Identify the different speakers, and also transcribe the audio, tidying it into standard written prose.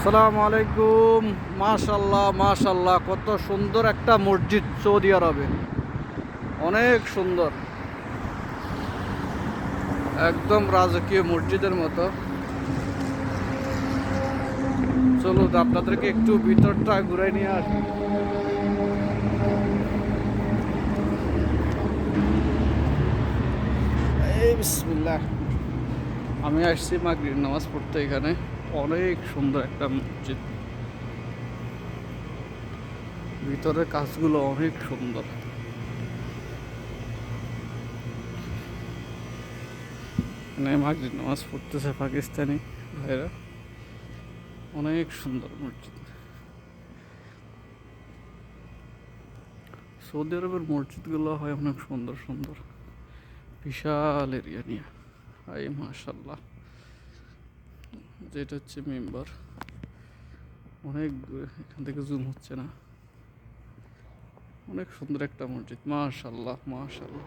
Speaker 1: আসসালামু আলাইকুম। মাশাল্লাহ মাশাল্লাহ, কত সুন্দর একটা মসজিদ সৌদি আরবে। অনেক সুন্দর, একদম রাজকীয় মসজিদের মতো। চলুন আপনাদেরকে একটু ভিতরটা ঘুরাই নিয়ে আসি। এই বিসমিল্লাহ। আমি আসছি মাগরিব নামাজ পড়তে এখানে। অনেক সুন্দর একটা মসজিদ, ভিতরের কাজগুলো অনেক সুন্দর। মানে মাগরিব নামাজ পড়তেছে পাকিস্তানি ভাইরা। অনেক সুন্দর মসজিদ। সৌদি আরবের মসজিদগুলো হয় অনেক সুন্দর সুন্দর, বিশাল এরিয়া নিয়ে। হাই মাশাল্লাহ, যেটা হচ্ছে মেম্বার। অনেক দূরে, এখান থেকে জুম হচ্ছে না। অনেক সুন্দর একটা মসজিদ, মাশাল্লাহ মাশাল্লাহ।